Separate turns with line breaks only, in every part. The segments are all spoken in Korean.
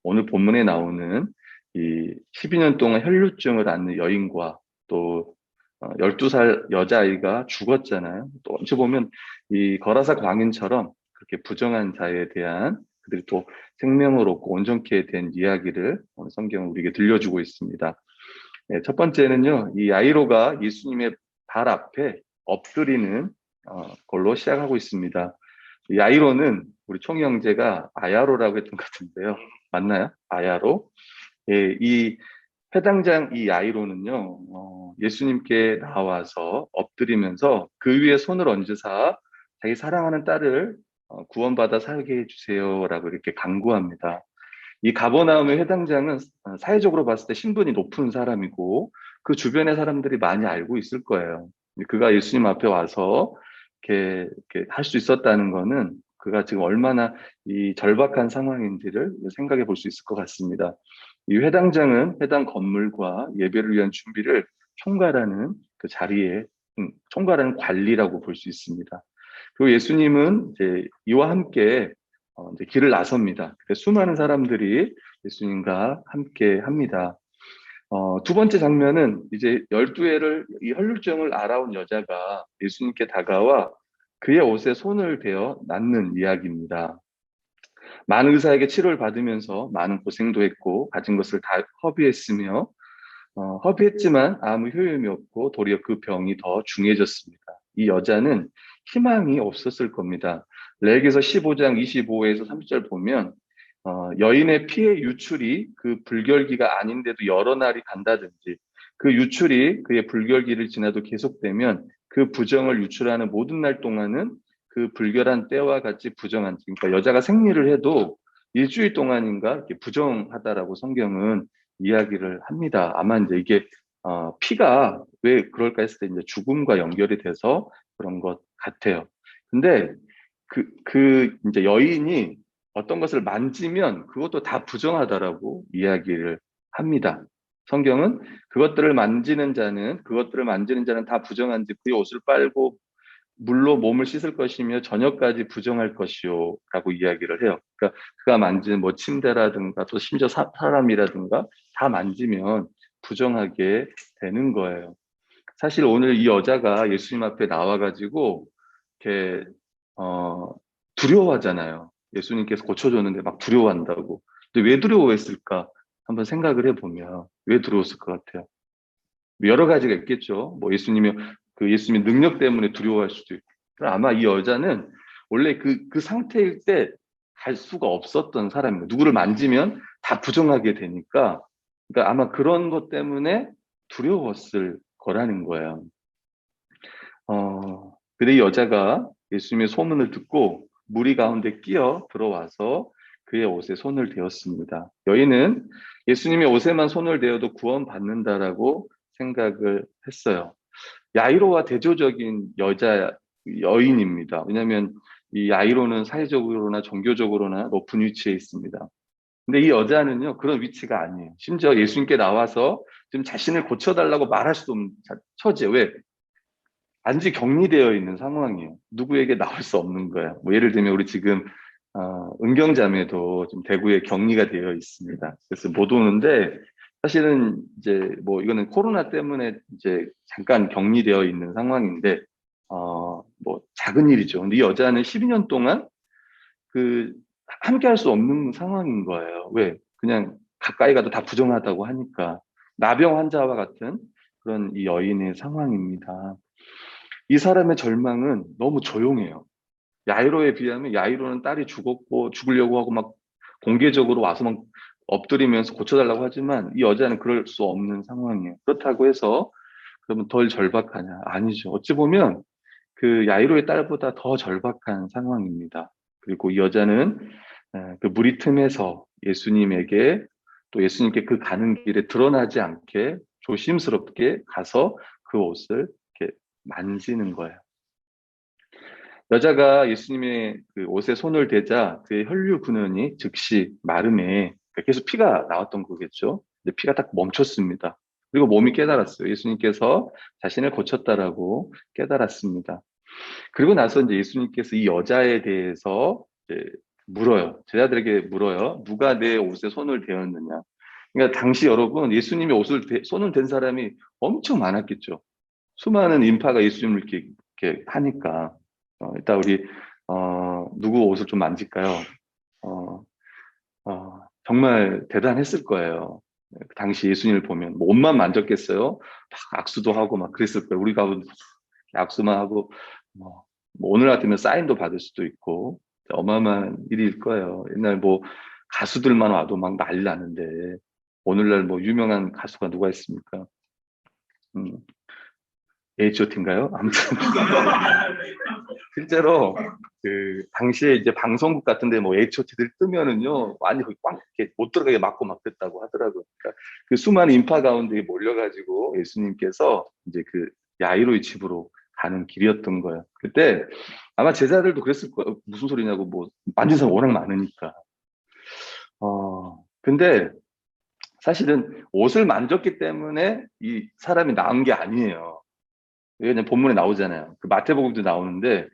오늘 본문에 나오는 이 12년 동안 혈루증을 앓는 여인과 또 12살 여자아이가 죽었잖아요. 또 어찌 보면 이 거라사 광인처럼 그렇게 부정한 자에 대한 그들이 또 생명을 얻고 온전케 된 이야기를 오늘 성경은 우리에게 들려주고 있습니다. 네, 첫 번째는요, 이 야이로가 예수님의 발 앞에 엎드리는 걸로 시작하고 있습니다. 야이로는 우리 총희 형제가 아야로라고 했던 것 같은데요. 맞나요? 아야로? 예, 이 회당장 이 야이로는요, 예수님께 나와서 엎드리면서 그 위에 손을 얹으사 자기 사랑하는 딸을 구원받아 살게 해주세요라고 이렇게 간구합니다. 이 가버나움의 회당장은 사회적으로 봤을 때 신분이 높은 사람이고 그 주변의 사람들이 많이 알고 있을 거예요. 그가 예수님 앞에 와서 이렇게 할 수 있었다는 거는 그가 지금 얼마나 이 절박한 상황인지를 생각해 볼 수 있을 것 같습니다. 이 회당장은 회당 건물과 예배를 위한 준비를 총괄하는 그 자리에 총괄하는 관리라고 볼 수 있습니다. 그리고 예수님은 이제 이와 함께 이제 길을 나섭니다. 수많은 사람들이 예수님과 함께 합니다. 두 번째 장면은 이제 12회를 이 혈루증을 알아온 여자가 예수님께 다가와 그의 옷에 손을 대어 낫는 이야기입니다. 많은 의사에게 치료를 받으면서 많은 고생도 했고 가진 것을 다 허비했으며 허비했지만 아무 효용이 없고 도리어 그 병이 더 중해졌습니다. 이 여자는 희망이 없었을 겁니다. 레위기서 15장 25에서 30절 보면 여인의 피의 유출이 그 불결기가 아닌데도 여러 날이 간다든지 그 유출이 그의 불결기를 지나도 계속되면 그 부정을 유출하는 모든 날 동안은 그 불결한 때와 같이 부정한, 그러니까 여자가 생리를 해도 일주일 동안인가 이렇게 부정하다라고 성경은 이야기를 합니다. 아마 이제 이게 피가 왜 그럴까 했을 때 이제 죽음과 연결이 돼서 그런 것 같아요. 근데 그 이제 여인이 어떤 것을 만지면 그것도 다 부정하다라고 이야기를 합니다. 성경은 그것들을 만지는 자는 다 부정한지 그의 옷을 빨고 물로 몸을 씻을 것이며 저녁까지 부정할 것이요라고 이야기를 해요. 그러니까 그가 만진 뭐 침대라든가 또 심지어 사람이라든가 다 만지면 부정하게 되는 거예요. 사실 오늘 이 여자가 예수님 앞에 나와가지고 이렇게 두려워하잖아요. 예수님께서 고쳐줬는데 막 두려워한다고. 근데 왜 두려워했을까? 한번 생각을 해보면 왜 두려웠을 것 같아요? 여러 가지가 있겠죠. 뭐 예수님의 능력 때문에 두려워할 수도 있고. 아마 이 여자는 원래 그 상태일 때 갈 수가 없었던 사람이에요. 누구를 만지면 다 부정하게 되니까. 그러니까 아마 그런 것 때문에 두려웠을 거라는 거예요. 근데 이 여자가 예수님의 소문을 듣고 무리 가운데 끼어 들어와서 그의 옷에 손을 대었습니다. 여인은 예수님의 옷에만 손을 대어도 구원받는다라고 생각을 했어요. 야이로와 대조적인 여인입니다. 왜냐하면 이 야이로는 사회적으로나 종교적으로나 높은 위치에 있습니다. 근데 이 여자는요, 그런 위치가 아니에요. 심지어 예수님께 나와서 지금 자신을 고쳐달라고 말할 수도 없는 처지에 왜? 안지 격리되어 있는 상황이에요. 누구에게 나올 수 없는 거예요. 뭐 예를 들면 우리 지금 은경자매도 지금 대구에 격리가 되어 있습니다. 그래서 못 오는데 사실은 이제 뭐 이거는 코로나 때문에 이제 잠깐 격리되어 있는 상황인데 뭐 작은 일이죠. 근데 이 여자는 12년 동안 그 함께 할 수 없는 상황인 거예요. 왜? 그냥 가까이 가도 다 부정하다고 하니까 나병 환자와 같은 그런 이 여인의 상황입니다. 이 사람의 절망은 너무 조용해요. 야이로에 비하면 야이로는 딸이 죽었고 죽으려고 하고 막 공개적으로 와서 막 엎드리면서 고쳐달라고 하지만 이 여자는 그럴 수 없는 상황이에요. 그렇다고 해서 그러면 덜 절박하냐? 아니죠. 어찌 보면 그 야이로의 딸보다 더 절박한 상황입니다. 그리고 이 여자는 그 무리 틈에서 예수님에게 또 예수님께 그 가는 길에 드러나지 않게 조심스럽게 가서 그 옷을 이렇게 만지는 거예요. 여자가 예수님의 그 옷에 손을 대자 그의 혈류 근원이 즉시 마름에 계속 피가 나왔던 거겠죠. 근데 피가 딱 멈췄습니다. 그리고 몸이 깨달았어요. 예수님께서 자신을 고쳤다라고 깨달았습니다. 그리고 나서 이제 예수님께서 이 여자에 대해서 이제 물어요. 제자들에게 물어요. 누가 내 옷에 손을 대었느냐. 그러니까 당시 여러분 예수님의 손을 댄 사람이 엄청 많았겠죠. 수많은 인파가 예수님을 이렇게 하니까. 일단 우리 누구 옷을 좀 만질까요? 어, 정말 대단했을 거예요. 그 당시 예수님을 보면 뭐 옷만 만졌겠어요? 막 악수도 하고 막 그랬을 거예요. 우리가 악수만 하고 뭐 오늘 같으면 사인도 받을 수도 있고 어마어마한 일일 거예요. 옛날 뭐 가수들만 와도 막 난리 나는데 오늘날 뭐 유명한 가수가 누가 있습니까? 음, H.O.T인가요? 아무튼 실제로 그 당시에 이제 방송국 같은데 뭐 H.O.T들 뜨면은요 완전 거기 꽉 이렇게 못 들어가게 막고 막 그랬다고 하더라고요. 그러니까 그 수많은 인파 가운데 몰려가지고 예수님께서 이제 그 야이로의 집으로 가는 길이었던 거예요. 그때 아마 제자들도 그랬을 거예요. 무슨 소리냐고 뭐 만진 사람 워낙 많으니까. 근데 사실은 옷을 만졌기 때문에 이 사람이 나은 게 아니에요. 이게 그냥 본문에 나오잖아요. 그 마태복음도 나오는데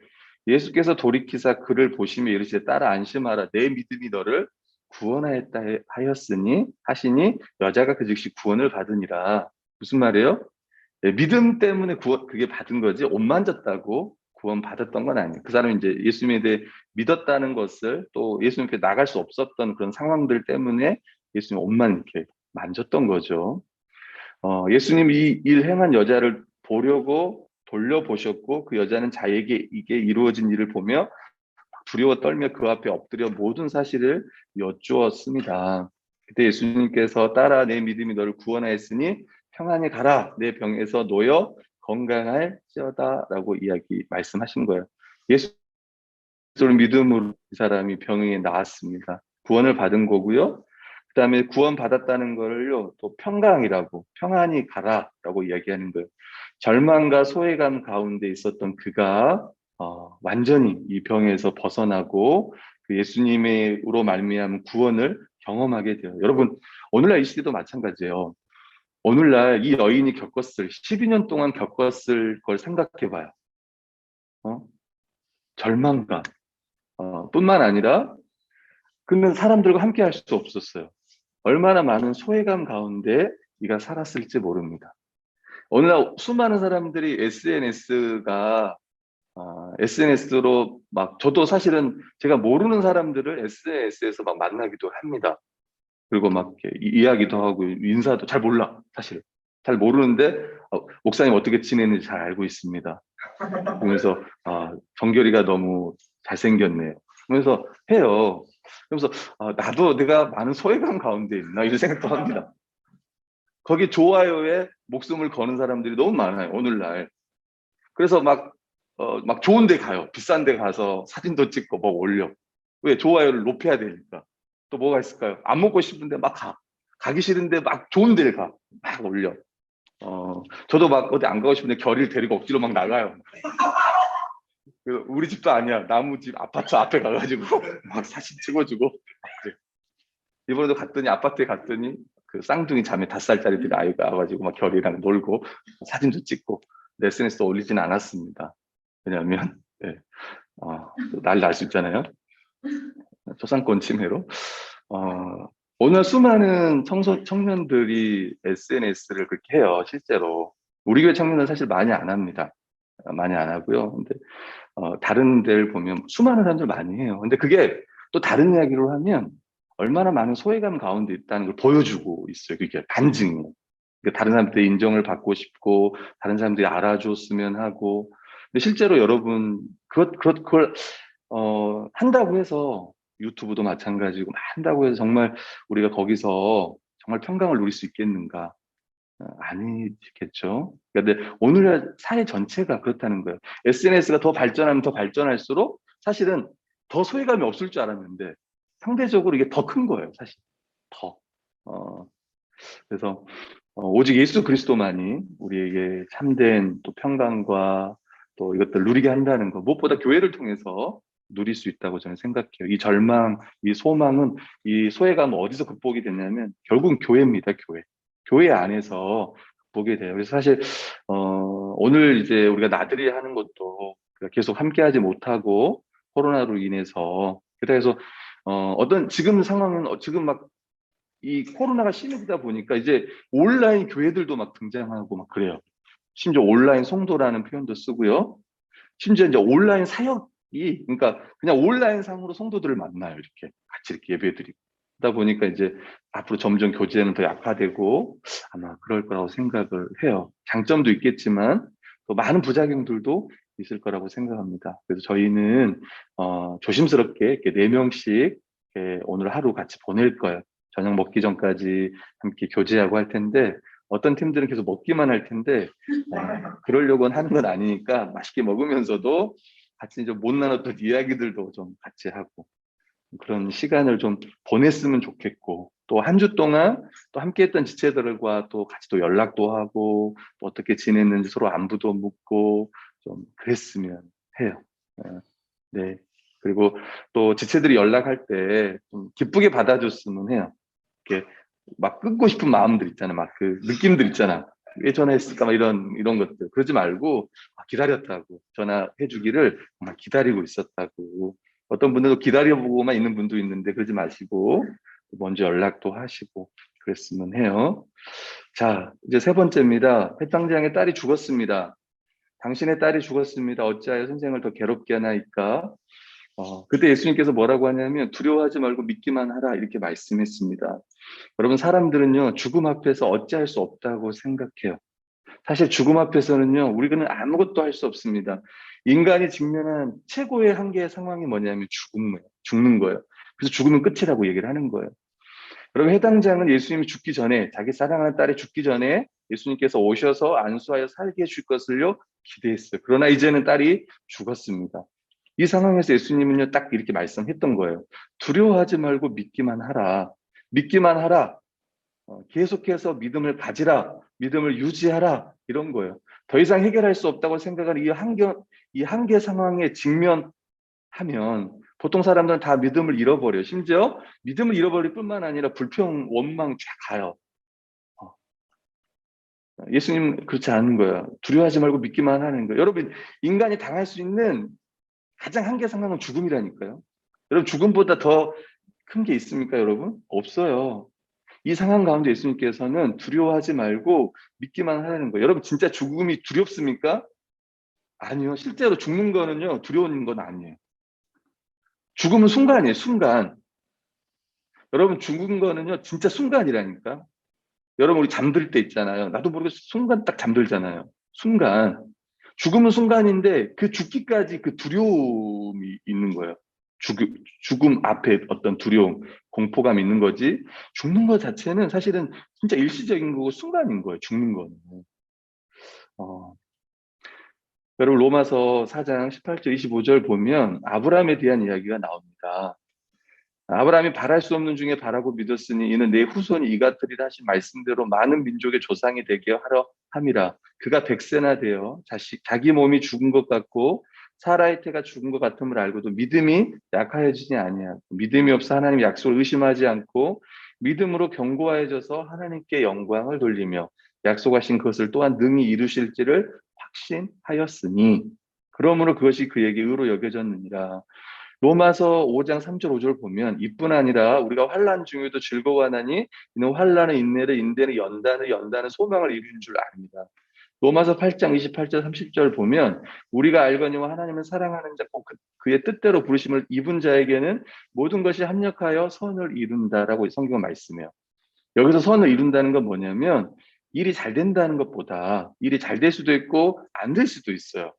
예수께서 돌이키사 그를 보시며 이르시되 따라 안심하라 내 믿음이 너를 구원하였다 하였으니 하시니 여자가 그 즉시 구원을 받으니라. 무슨 말이에요? 믿음 때문에 그게 받은 거지 옷 만졌다고 구원 받았던 건 아니에요. 그 사람이 이제 예수님에 대해 믿었다는 것을 또 예수님께 나갈 수 없었던 그런 상황들 때문에 예수님 옷만 이렇게 만졌던 거죠. 예수님 이 일 행한 여자를 보려고 돌려보셨고 그 여자는 자에게 이게 이루어진 일을 보며 두려워 떨며 그 앞에 엎드려 모든 사실을 여쭈었습니다. 그때 예수님께서 따라 내 믿음이 너를 구원하였으니 평안히 가라 내 병에서 놓여 건강할지어다라고 말씀하신 거예요. 예수를 믿음으로 이 사람이 병에 나았습니다. 구원을 받은 거고요. 그다음에 구원 받았다는 거를요 또 평강이라고 평안히 가라라고 이야기하는 거예요. 절망과 소외감 가운데 있었던 그가 완전히 이 병에서 벗어나고 그 예수님으로 말미암은 구원을 경험하게 돼요. 여러분 오늘날 이 시대도 마찬가지예요. 오늘날 이 여인이 12년 동안 겪었을 걸 생각해봐요. 절망감 뿐만 아니라 그는 사람들과 함께 할 수 없었어요. 얼마나 많은 소외감 가운데 네가 살았을지 모릅니다. 오늘날 수많은 사람들이 SNS로 막 저도 사실은 제가 모르는 사람들을 SNS에서 막 만나기도 합니다. 그리고 막 이렇게 이야기도 하고 인사도 잘 몰라 사실 잘 모르는데 목사님 어떻게 지내는지 잘 알고 있습니다. 그러면서 정결이가 너무 잘생겼네요. 그러면서 해요. 그러면서 나도 내가 많은 소외감 가운데 있나 이런 생각도 합니다. 거기 좋아요에 목숨을 거는 사람들이 너무 많아요 오늘날. 그래서 막 좋은 데 가요. 비싼 데 가서 사진도 찍고 막 올려. 왜? 좋아요를 높여야 되니까. 또 뭐가 있을까요? 안 먹고 싶은데 막 가. 가기 싫은데 막 좋은 데를 가. 막 올려. 저도 막 어디 안 가고 싶은데 결의를 데리고 억지로 막 나가요. 우리 집도 아니야. 나무집 아파트 앞에 가가지고 막 사진 찍어주고. 그래. 이번에도 아파트에 갔더니 그 쌍둥이 자매 5살짜리들이 아이가 와가지고 막 결이랑 놀고 사진도 찍고 SNS에 올리진 않았습니다. 왜냐하면 네, 난리 날 수 있잖아요. 초상권 침해로. 오늘 수많은 청년들이 SNS를 그렇게 해요. 실제로 우리 교회 청년은 사실 많이 안 합니다. 많이 안 하고요. 근데 다른 데를 보면 수많은 사람들 많이 해요. 근데 그게 또 다른 이야기로 하면 얼마나 많은 소외감 가운데 있다는 걸 보여주고 있어요. 그게 반증이에요. 그러니까 다른 사람들의 인정을 받고 싶고 다른 사람들이 알아줬으면 하고 근데 실제로 여러분 그걸 한다고 해서 유튜브도 마찬가지고 한다고 해서 정말 우리가 거기서 정말 평강을 누릴 수 있겠는가? 아니겠죠. 근데 오늘날 사회 전체가 그렇다는 거예요. SNS가 더 발전하면 더 발전할수록 사실은 더 소외감이 없을 줄 알았는데 상대적으로 이게 더 큰 거예요, 사실. 더. 그래서 오직 예수 그리스도만이 우리에게 참된 또 평강과 또 이것들 누리게 한다는 거 무엇보다 교회를 통해서 누릴 수 있다고 저는 생각해요. 이 절망, 이 소망은 이 소외감은 어디서 극복이 되냐면 결국은 교회입니다. 교회 안에서 보게 돼요. 그래서 사실 오늘 이제 우리가 나들이 하는 것도 계속 함께하지 못하고 코로나로 인해서 그래서 어떤 지금 상황은 지금 막 이 코로나가 심해지다 보니까 이제 온라인 교회들도 막 등장하고 막 그래요. 심지어 온라인 송도라는 표현도 쓰고요. 심지어 이제 온라인 사역이, 그러니까 그냥 온라인 상으로 성도들을 만나요. 이렇게 같이 이렇게 예배드리고. 그러다 보니까 이제 앞으로 점점 교제는 더 약화되고 아마 그럴 거라고 생각을 해요. 장점도 있겠지만 또 많은 부작용들도 있을 거라고 생각합니다. 그래서 저희는 조심스럽게 이렇게 4명씩 오늘 하루 같이 보낼 거예요. 저녁 먹기 전까지 함께 교제하고 할 텐데 어떤 팀들은 계속 먹기만 할 텐데 그러려고 하는 건 아니니까 맛있게 먹으면서도 같이 좀 못 나눴던 이야기들도 좀 같이 하고 그런 시간을 좀 보냈으면 좋겠고 또 한 주 동안 또 함께했던 지체들과 또 같이 또 연락도 하고 또 어떻게 지냈는지 서로 안부도 묻고 좀 그랬으면 해요. 네. 그리고 또 지체들이 연락할 때 좀 기쁘게 받아줬으면 해요. 이렇게 막 끊고 싶은 마음들 있잖아. 막 그 느낌들 있잖아. 왜 전화했을까? 막 이런 것들. 그러지 말고 기다렸다고. 전화해 주기를 정말 기다리고 있었다고. 어떤 분들도 기다려보고만 있는 분도 있는데 그러지 마시고 먼저 연락도 하시고 그랬으면 해요. 자, 이제 세 번째입니다. 회당장의 딸이 죽었습니다. 당신의 딸이 죽었습니다. 어찌하여 선생을 더 괴롭게 하나이까? 그때 예수님께서 뭐라고 하냐면 두려워하지 말고 믿기만 하라 이렇게 말씀했습니다. 여러분 사람들은요 죽음 앞에서 어찌할 수 없다고 생각해요. 사실 죽음 앞에서는요 우리는 아무것도 할 수 없습니다. 인간이 직면한 최고의 한계의 상황이 뭐냐면 죽는 거예요. 그래서 죽으면 끝이라고 얘기를 하는 거예요. 여러분 해당장은 예수님이 죽기 전에 자기 사랑하는 딸이 죽기 전에 예수님께서 오셔서 안수하여 살게 해줄 것을요 기대했어요. 그러나 이제는 딸이 죽었습니다. 이 상황에서 예수님은요 딱 이렇게 말씀했던 거예요. 두려워하지 말고 믿기만 하라. 믿기만 하라. 계속해서 믿음을 가지라, 믿음을 유지하라 이런 거예요. 더 이상 해결할 수 없다고 생각하는 이 한계 상황에 직면하면 보통 사람들은 다 믿음을 잃어버려요. 심지어 믿음을 잃어버릴 뿐만 아니라 불평, 원망 쫙 가요. 예수님 그렇지 않은 거예요. 두려워하지 말고 믿기만 하는 거예요. 여러분 인간이 당할 수 있는 가장 한계 상황은 죽음이라니까요. 여러분 죽음보다 더 큰 게 있습니까, 여러분? 없어요. 이 상황 가운데 예수님께서는 두려워하지 말고 믿기만 하라는 거예요. 여러분 진짜 죽음이 두렵습니까? 아니요. 실제로 죽는 거는요. 두려운 건 아니에요. 죽음은 순간이에요. 순간. 여러분 죽은 거는요. 진짜 순간이라니까. 여러분 우리 잠들 때 있잖아요. 나도 모르게 순간 딱 잠들잖아요. 순간. 죽음은 순간인데 그 죽기까지 그 두려움이 있는 거예요. 죽음 앞에 어떤 두려움, 공포감이 있는 거지. 죽는 것 자체는 사실은 진짜 일시적인 거고 순간인 거예요. 죽는 거는. 어, 여러분 로마서 4장 18절 25절 보면 아브라함에 대한 이야기가 나옵니다. 아브라함이 바랄 수 없는 중에 바라고 믿었으니 이는 내 후손이 이 같으리라 하신 말씀대로 많은 민족의 조상이 되게 하려 함이라. 그가 100세나 되어 자기 몸이 죽은 것 같고 사라의 태가 죽은 것 같음을 알고도 믿음이 약하여지지 아니하고 믿음이 없어 하나님 약속을 의심하지 않고 믿음으로 견고해져서 하나님께 영광을 돌리며 약속하신 것을 또한 능히 이루실지를 확신하였으니 그러므로 그것이 그에게 의로 여겨졌느니라. 로마서 5장 3절 5절 보면 이뿐 아니라 우리가 환난 중에도 즐거워하나니 이는 환난은 인내를 인내는 연단은 소망을 이루는 줄 압니다. 로마서 8장 28절 30절 보면 우리가 알거니와 하나님을 사랑하는 자 꼭 그의 뜻대로 부르심을 입은 자에게는 모든 것이 합력하여 선을 이룬다라고 성경은 말씀해요. 여기서 선을 이룬다는 건 뭐냐면 일이 잘 된다는 것보다 일이 잘 될 수도 있고 안 될 수도 있어요.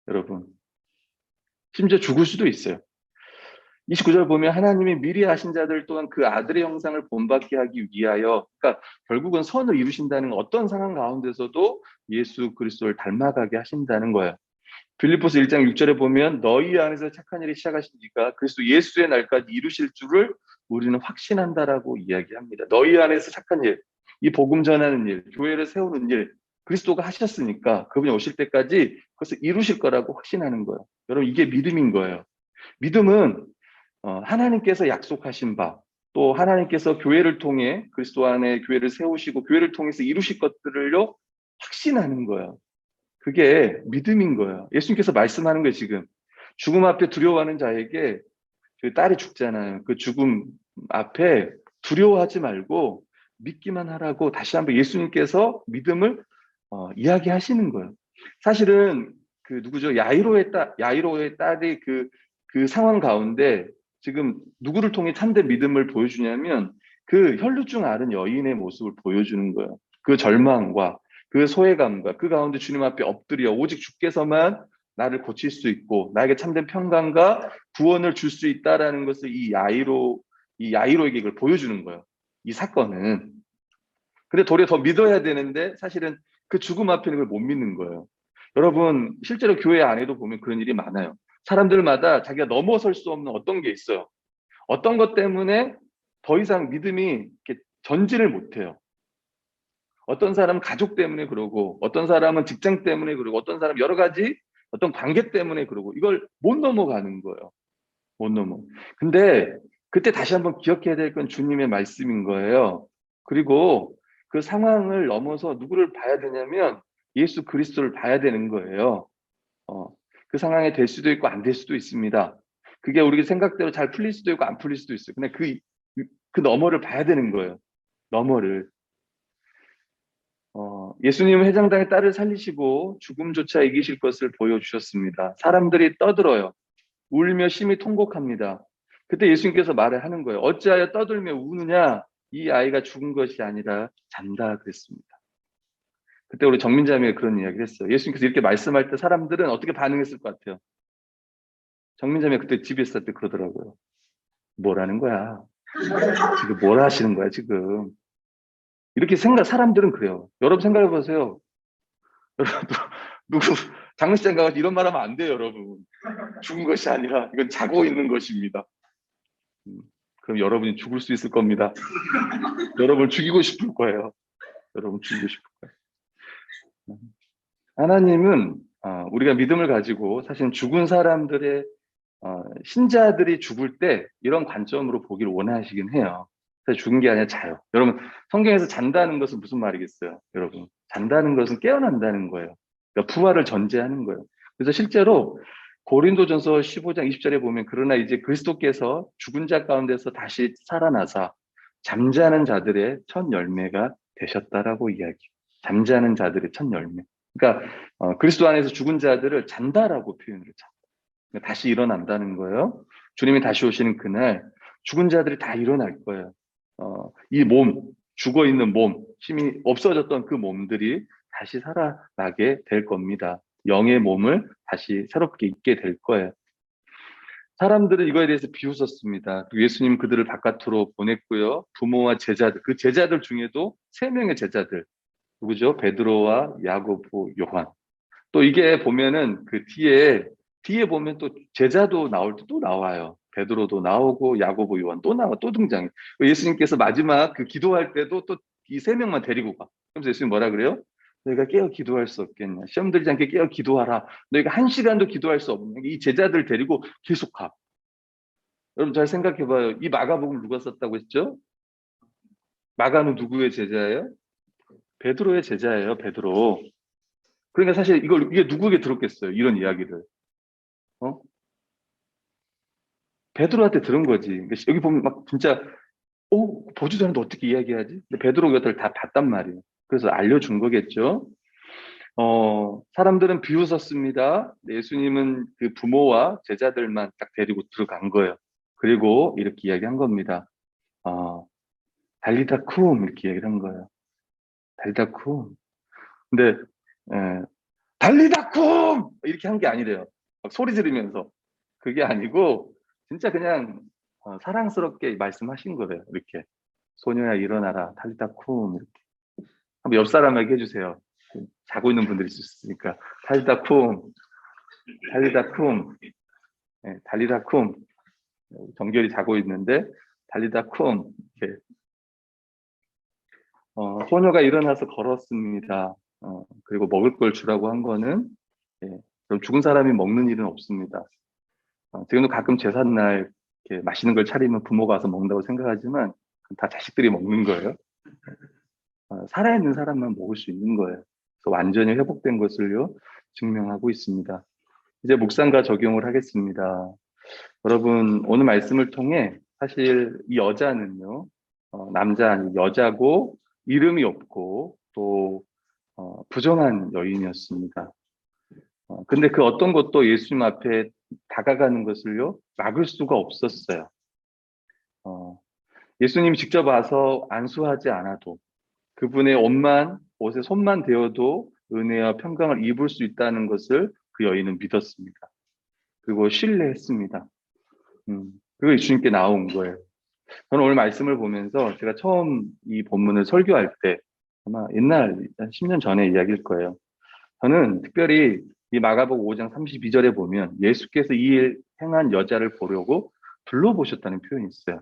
여러분 심지어 죽을 수도 있어요. 29절 보면 하나님이 미리 아신 자들 또한 그 아들의 형상을 본받게 하기 위하여 그러니까 결국은 선을 이루신다는 어떤 상황 가운데서도 예수 그리스도를 닮아가게 하신다는 거예요. 빌립보서 1장 6절에 보면 너희 안에서 착한 일이 시작하신 이가 그리스도 예수의 날까지 이루실 줄을 우리는 확신한다라고 이야기합니다. 너희 안에서 착한 일, 이 복음 전하는 일, 교회를 세우는 일 그리스도가 하셨으니까 그분이 오실 때까지 그것을 이루실 거라고 확신하는 거예요. 여러분 이게 믿음인 거예요. 믿음은 하나님께서 약속하신 바, 또 하나님께서 교회를 통해 그리스도 안에 교회를 세우시고 교회를 통해서 이루실 것들을요 확신하는 거예요. 그게 믿음인 거예요. 예수님께서 말씀하는 거예요. 지금 죽음 앞에 두려워하는 자에게 그 딸이 죽잖아요. 그 죽음 앞에 두려워하지 말고 믿기만 하라고 다시 한번 예수님께서 믿음을 이야기하시는 거예요. 사실은 그 누구죠? 야이로의 딸이 그 상황 가운데 지금 누구를 통해 참된 믿음을 보여주냐면 그 혈루증 앓은 여인의 모습을 보여주는 거예요. 그 절망과 그 소외감과 그 가운데 주님 앞에 엎드려 오직 주께서만 나를 고칠 수 있고 나에게 참된 평강과 구원을 줄 수 있다라는 것을 이 야이로에게 이걸 보여주는 거예요. 이 사건은. 근데 도리어 더 믿어야 되는데 사실은 그 죽음 앞에는 그걸 못 믿는 거예요. 여러분, 실제로 교회 안에도 보면 그런 일이 많아요. 사람들마다 자기가 넘어설 수 없는 어떤 게 있어요. 어떤 것 때문에 더 이상 믿음이 이렇게 전진을 못해요. 어떤 사람은 가족 때문에 그러고, 어떤 사람은 직장 때문에 그러고, 어떤 사람은 여러 가지 어떤 관계 때문에 그러고, 이걸 못 넘어가는 거예요. 못 넘어. 근데 그때 다시 한번 기억해야 될 건 주님의 말씀인 거예요. 그리고 그 상황을 넘어서 누구를 봐야 되냐면 예수 그리스도를 봐야 되는 거예요. 어, 그 상황에 될 수도 있고 안 될 수도 있습니다. 그게 우리 생각대로 잘 풀릴 수도 있고 안 풀릴 수도 있어요. 근데 그 너머를 봐야 되는 거예요. 너머를. 예수님은 회장당의 딸을 살리시고 죽음조차 이기실 것을 보여주셨습니다. 사람들이 떠들어요. 울며 심히 통곡합니다. 그때 예수님께서 말을 하는 거예요. 어찌하여 떠들며 우느냐? 이 아이가 죽은 것이 아니라 잔다 그랬습니다. 그때 우리 정민자매가 그런 이야기를 했어요. 예수님께서 이렇게 말씀할 때 사람들은 어떻게 반응했을 것 같아요? 정민자매 그때 집에 있을 때 그러더라고요. 뭐라는 거야? 지금 뭘 하시는 거야, 지금? 이렇게 사람들은 그래요. 여러분 생각해 보세요. 여러분, 누구, 장례식장 가서 이런 말 하면 안 돼요, 여러분. 죽은 것이 아니라 이건 자고 있는 것입니다. 그럼 여러분이 죽을 수 있을 겁니다. 여러분 죽이고 싶을 거예요. 여러분 죽이고 싶을 거예요. 하나님은 우리가 믿음을 가지고 사실 죽은 사람들의 신자들이 죽을 때 이런 관점으로 보기를 원하시긴 해요. 사실 죽은 게 아니라 자요. 여러분 성경에서 잔다는 것은 무슨 말이겠어요? 여러분 잔다는 것은 깨어난다는 거예요. 그러니까 부활을 전제하는 거예요. 그래서 실제로 고린도전서 15장 20절에 보면 그러나 이제 그리스도께서 죽은 자 가운데서 다시 살아나사 잠자는 자들의 첫 열매가 되셨다라고 이야기. 잠자는 자들의 첫 열매. 그러니까 그리스도 안에서 죽은 자들을 잔다라고 표현을 했죠. 그러니까 다시 일어난다는 거예요. 주님이 다시 오시는 그날 죽은 자들이 다 일어날 거예요. 이 몸, 죽어 있는 몸, 힘이 없어졌던 그 몸들이 다시 살아나게 될 겁니다. 영의 몸을 다시 새롭게 입게 될 거예요. 사람들은 이거에 대해서 비웃었습니다. 예수님 그들을 바깥으로 보냈고요. 부모와 제자들, 그 제자들 중에도 세 명의 제자들, 누구죠? 베드로와 야고보, 요한. 또 이게 보면은 그 뒤에 보면 또 제자도 나올 때 또 나와요. 베드로도 나오고 야고보, 요한 또 등장해. 예수님께서 마지막 그 기도할 때도 또 이 세 명만 데리고 가. 그래서 예수님 뭐라 그래요? 너희가 깨어 기도할 수 없겠냐? 시험 들지 않게 깨어 기도하라. 너희가 한 시간도 기도할 수 없냐? 이 제자들 데리고 계속 가. 여러분 잘 생각해봐요. 이 마가복음 누가 썼다고 했죠? 마가는 누구의 제자예요? 베드로의 제자예요. 베드로. 그러니까 사실 이게 누구에게 들었겠어요? 이런 이야기를. 어? 베드로한테 들은 거지. 그러니까 여기 보면 막 진짜 보지도 않는데 어떻게 이야기하지? 근데 베드로가 그것들 다 봤단 말이에요. 그래서 알려준 거겠죠. 사람들은 비웃었습니다. 예수님은 그 부모와 제자들만 딱 데리고 들어간 거예요. 그리고 이렇게 이야기한 겁니다. 달리다 쿰 이렇게 얘기를 한 거예요. 달리다 쿰. 근데 달리다 쿰 이렇게 한 게 아니래요. 막 소리 지르면서. 그게 아니고 진짜 그냥 사랑스럽게 말씀하신 거예요. 이렇게 소녀야 일어나라 달리다 쿰 이렇게 한번 옆 사람에게 해주세요. 자고 있는 분들이 있을 수 있으니까 달리다 쿰 달리다 쿰 달리다 쿰 정결이 자고 있는데 달리다 쿰 이렇게 소녀가 일어나서 걸었습니다. 그리고 먹을 걸 주라고 한 거는 그럼 죽은 사람이 먹는 일은 없습니다. 지금도 가끔 제삿날 이렇게 맛있는 걸 차리면 부모가 와서 먹는다고 생각하지만 다 자식들이 먹는 거예요. 살아있는 사람만 먹을 수 있는 거예요. 그래서 완전히 회복된 것을요 증명하고 있습니다. 이제 묵상과 적용을 하겠습니다. 여러분, 오늘 말씀을 통해 사실 이 여자는요, 남자 아닌 여자고, 이름이 없고, 또, 부정한 여인이었습니다. 근데 그 어떤 것도 예수님 앞에 다가가는 것을요, 막을 수가 없었어요. 어, 예수님이 직접 와서 안수하지 않아도, 그분의 옷에 손만 대어도 은혜와 평강을 입을 수 있다는 것을 그 여인은 믿었습니다. 그리고 신뢰했습니다. 그리고 예수님께 나온 거예요. 저는 오늘 말씀을 보면서 제가 처음 이 본문을 설교할 때 아마 옛날 한 10년 전의 이야기일 거예요. 저는 특별히 이 마가복음 5장 32절에 보면 예수께서 이 일 행한 여자를 보려고 둘러보셨다는 표현이 있어요.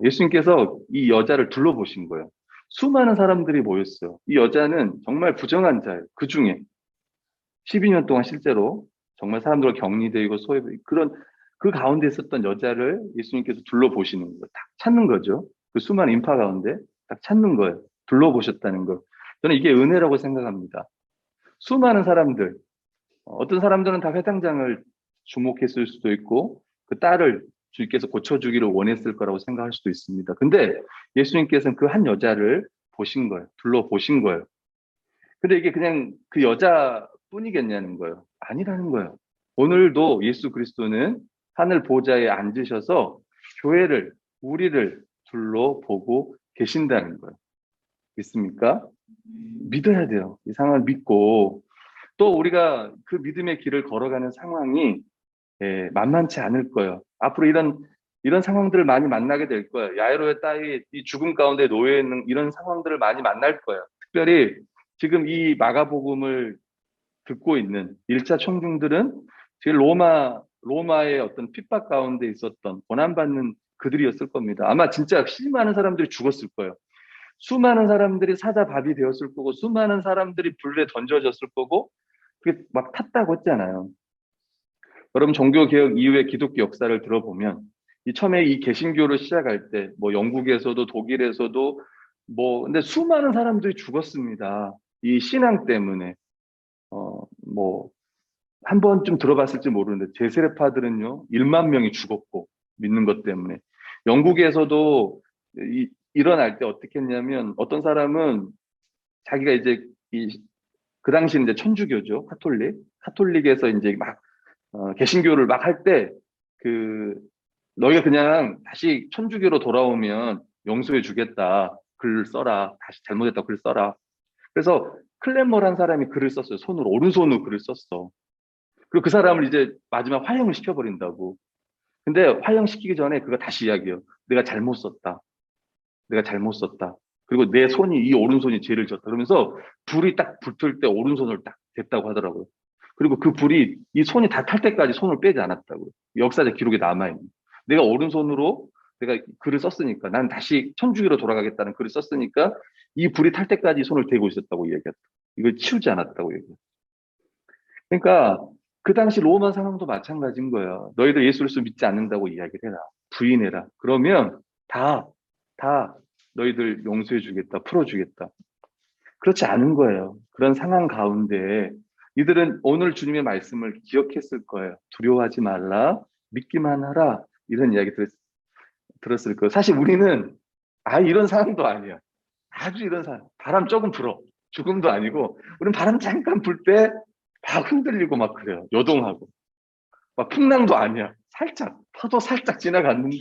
예수님께서 이 여자를 둘러보신 거예요. 수많은 사람들이 모였어요. 이 여자는 정말 부정한 자예요. 그 중에 12년 동안 실제로 정말 사람들과 격리되고 소외되고 그 가운데 있었던 여자를 예수님께서 둘러보시는 거예요. 딱 찾는 거죠. 그 수많은 인파 가운데 딱 찾는 거예요. 둘러보셨다는 거. 저는 이게 은혜라고 생각합니다. 수많은 사람들, 어떤 사람들은 다 회당장을 주목했을 수도 있고 그 딸을 주님께서 고쳐주기를 원했을 거라고 생각할 수도 있습니다. 근데 예수님께서는 그 한 여자를 보신 거예요. 둘러보신 거예요. 근데 이게 그냥 그 여자뿐이겠냐는 거예요. 아니라는 거예요. 오늘도 예수 그리스도는 하늘 보좌에 앉으셔서 교회를, 우리를 둘러보고 계신다는 거예요. 믿습니까? 믿어야 돼요. 이 상황을 믿고 또 우리가 그 믿음의 길을 걸어가는 상황이 만만치 않을 거예요. 앞으로 이런 상황들을 많이 만나게 될 거예요. 야이로의 딸이 이 죽음 가운데 놓여 있는 이런 상황들을 많이 만날 거예요. 특별히 지금 이 마가복음을 듣고 있는 1차 청중들은 지금 로마의 어떤 핍박 가운데 있었던 고난받는 그들이었을 겁니다. 아마 진짜 수많은 사람들이 죽었을 거예요. 수많은 사람들이 사자밥이 되었을 거고, 수많은 사람들이 불에 던져졌을 거고, 그게 막 탔다고 했잖아요. 여러분, 종교개혁 이후의 기독교 역사를 들어보면, 처음에 이 개신교를 시작할 때, 뭐 영국에서도 독일에서도 근데 수많은 사람들이 죽었습니다. 이 신앙 때문에. 뭐, 한 번쯤 들어봤을지 모르는데, 제세례파들은요, 1만 명이 죽었고, 믿는 것 때문에. 영국에서도 일어날 때 어떻게 했냐면, 어떤 사람은 자기가 이제 그 당시는 이제 천주교죠. 카톨릭에서 이제 막, 개신교를 막 할 때, 너희가 그냥 다시 천주교로 돌아오면 용서해 주겠다. 글 써라. 다시 잘못했다. 글 써라. 그래서 클레머란 사람이 글을 썼어요. 오른손으로 글을 썼어. 그리고 그 사람을 이제 마지막 화형을 시켜버린다고. 근데 화형시키기 전에 그거 다시 이야기해요. 내가 잘못 썼다. 내가 잘못 썼다. 그리고 내 손이, 이 오른손이 죄를 졌다. 그러면서 불이 딱 붙을 때 오른손을 딱 댔다고 하더라고요. 그리고 그 불이 이 손이 다 탈 때까지 손을 빼지 않았다고요. 역사적 기록에 남아있는. 내가 오른손으로 내가 글을 썼으니까 난 다시 천주교로 돌아가겠다는 글을 썼으니까 이 불이 탈 때까지 손을 대고 있었다고 이야기했다. 이걸 치우지 않았다고 얘기했다. 그러니까 그 당시 로마 상황도 마찬가지인 거예요. 너희들 예수 그리스도 믿지 않는다고 이야기를 해라. 부인해라. 그러면 다 너희들 용서해 주겠다. 풀어 주겠다. 그렇지 않은 거예요. 그런 상황 가운데 이들은 오늘 주님의 말씀을 기억했을 거예요. 두려워하지 말라. 믿기만 하라. 이런 이야기 들었을 거예요. 사실 우리는 이런 상황도 아니야. 아주 이런 상황. 바람 조금 불어. 죽음도 아니고 우리는 바람 잠깐 불 때 막 흔들리고 막 그래요. 요동하고. 막 풍랑도 아니야. 살짝 파도 살짝 지나갔는데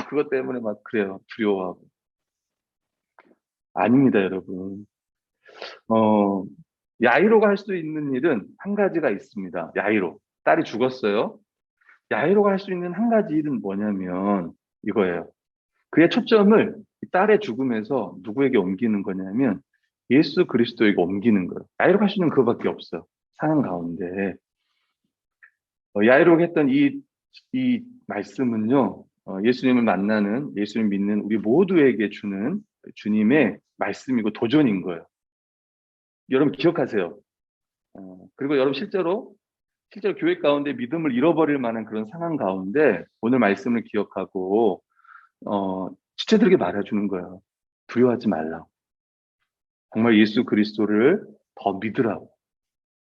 그것 때문에 막 그래요. 두려워하고. 아닙니다, 여러분. 어, 야이로가 할 수 있는 일은 한 가지가 있습니다. 야이로. 딸이 죽었어요. 야이로가 할 수 있는 한 가지 일은 뭐냐면 이거예요. 그의 초점을 딸의 죽음에서 누구에게 옮기는 거냐면 예수 그리스도에게 옮기는 거예요. 야이로가 할 수 있는 그거밖에 없어요. 상황 가운데. 야이로가 했던 이 말씀은요, 예수님을 만나는, 예수님 믿는 우리 모두에게 주는 주님의 말씀이고 도전인 거예요. 여러분 기억하세요. 그리고 여러분 실제로 교회 가운데 믿음을 잃어버릴 만한 그런 상황 가운데 오늘 말씀을 기억하고, 지체들에게 말해주는 거예요. 두려워하지 말라고. 정말 예수 그리스도를 더 믿으라고.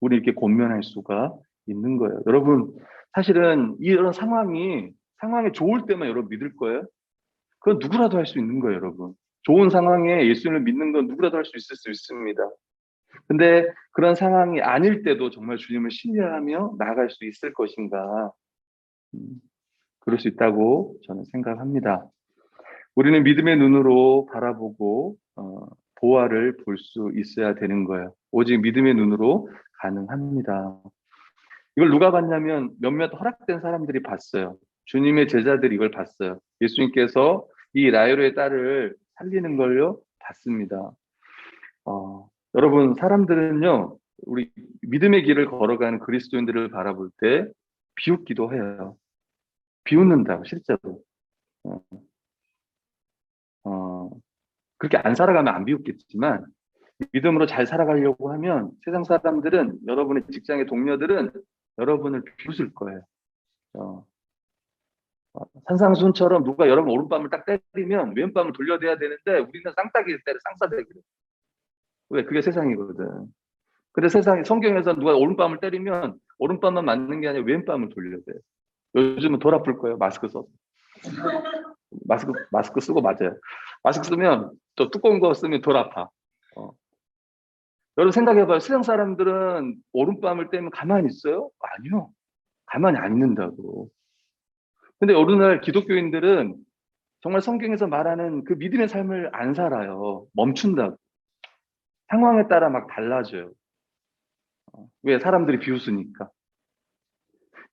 우리 이렇게 권면할 수가 있는 거예요. 여러분, 사실은 이런 상황이 좋을 때만 여러분 믿을 거예요? 그건 누구라도 할 수 있는 거예요, 여러분. 좋은 상황에 예수님을 믿는 건 누구라도 할 수 있을 수 있습니다. 근데 그런 상황이 아닐 때도 정말 주님을 신뢰하며 나아갈 수 있을 것인가? 음, 그럴 수 있다고 저는 생각합니다. 우리는 믿음의 눈으로 바라보고 보화를 볼 수 있어야 되는 거예요. 오직 믿음의 눈으로 가능합니다. 이걸 누가 봤냐면 몇몇 허락된 사람들이 봤어요. 주님의 제자들이 이걸 봤어요. 예수님께서 이 라이로의 딸을 살리는 걸요 봤습니다. 여러분, 사람들은요 우리 믿음의 길을 걸어가는 그리스도인들을 바라볼 때 비웃기도 해요. 비웃는다고 실제로. 어, 어, 그렇게 안 살아가면 안 비웃겠지만 믿음으로 잘 살아가려고 하면 세상 사람들은, 여러분의 직장의 동료들은 여러분을 비웃을 거예요. 어, 산상순처럼 누가 여러분 오른밤을 딱 때리면 왼밤을 돌려대야 되는데 우리는 쌍따기를 때려, 쌍싸대기를. 왜? 그게 세상이거든. 근데 세상에, 성경에서 누가 오른밤을 때리면 오른밤만 맞는 게 아니라 왼밤을 돌려대요. 요즘은 덜 아플 거예요. 마스크 써서. 마스크 쓰고 맞아요. 마스크 쓰면 또 두꺼운 거 쓰면 덜 아파. 어. 여러분 생각해봐요. 세상 사람들은 오른밤을 때면 가만히 있어요? 아니요. 가만히 안 있는다고. 근데 어느 날 기독교인들은 정말 성경에서 말하는 그 믿음의 삶을 안 살아요. 멈춘다고. 상황에 따라 막 달라져요. 왜? 사람들이 비웃으니까.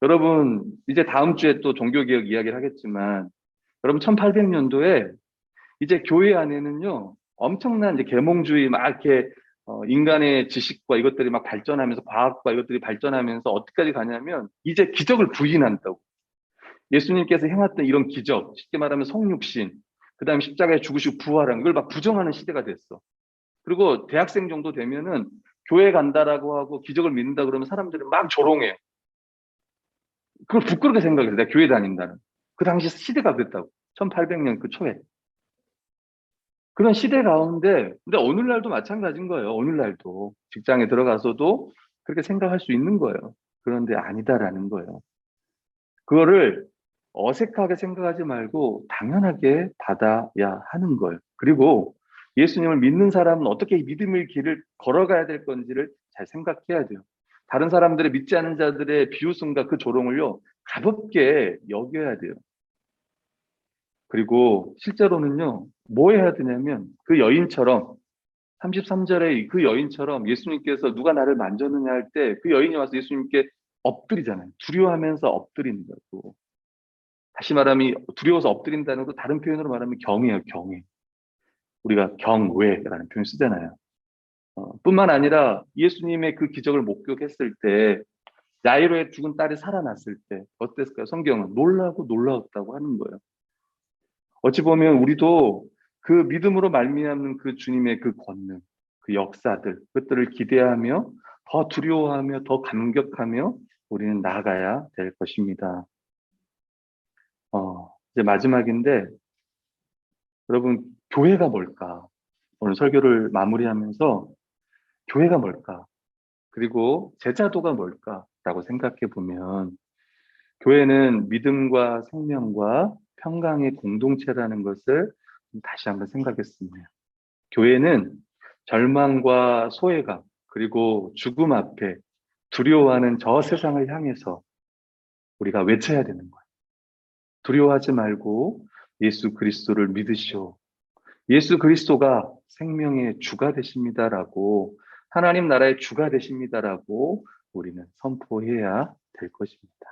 여러분, 이제 다음 주에 또 종교개혁 이야기를 하겠지만, 여러분 1800년도에 이제 교회 안에는요, 엄청난 이제 계몽주의 막 이렇게 인간의 지식과 이것들이 막 발전하면서, 과학과 이것들이 발전하면서 어디까지 가냐면 이제 기적을 부인한다고. 예수님께서 행했던 이런 기적, 쉽게 말하면 성육신, 그다음에 십자가에 죽으시고 부활한 걸 막 부정하는 시대가 됐어. 그리고 대학생 정도 되면은 교회 간다라고 하고 기적을 믿는다 그러면 사람들은 막 조롱해. 그걸 부끄럽게 생각해서 내가 교회 다닌다는. 그 당시 시대가 그랬다고. 1800년 그 초에. 그런 시대 가운데, 근데 오늘날도 마찬가지인 거예요. 오늘날도. 직장에 들어가서도 그렇게 생각할 수 있는 거예요. 그런데 아니다라는 거예요. 그거를 어색하게 생각하지 말고 당연하게 받아야 하는 거예요. 그리고 예수님을 믿는 사람은 어떻게 이 믿음의 길을 걸어가야 될 건지를 잘 생각해야 돼요. 다른 사람들의 믿지 않은 자들의 비웃음과 그 조롱을요, 가볍게 여겨야 돼요. 그리고 실제로는요, 뭐 해야 되냐면 그 여인처럼, 33절에 그 여인처럼 예수님께서 누가 나를 만졌느냐 할 때 그 여인이 와서 예수님께 엎드리잖아요. 두려워하면서 엎드린다고. 다시 말하면 두려워서 엎드린다는 거 다른 표현으로 말하면 경외예요, 경외. 우리가 경외라는 표현 쓰잖아요. 뿐만 아니라 예수님의 그 기적을 목격했을 때, 야이로의 죽은 딸이 살아났을 때 어땠을까요? 성경은 놀라고 놀라웠다고 하는 거예요. 어찌 보면 우리도 그 믿음으로 말미암는 그 주님의 그 권능, 그 역사들, 그것들을 기대하며 더 두려워하며 더 감격하며 우리는 나아가야 될 것입니다. 이제 마지막인데, 여러분, 교회가 뭘까? 오늘 설교를 마무리하면서 교회가 뭘까? 그리고 제자도가 뭘까?라고 생각해 보면, 교회는 믿음과 생명과 평강의 공동체라는 것을 다시 한번 생각했습니다. 교회는 절망과 소외감, 그리고 죽음 앞에 두려워하는 저 세상을 향해서 우리가 외쳐야 되는 거예요. 두려워하지 말고 예수 그리스도를 믿으시오. 예수 그리스도가 생명의 주가 되십니다라고, 하나님 나라의 주가 되십니다라고 우리는 선포해야 될 것입니다.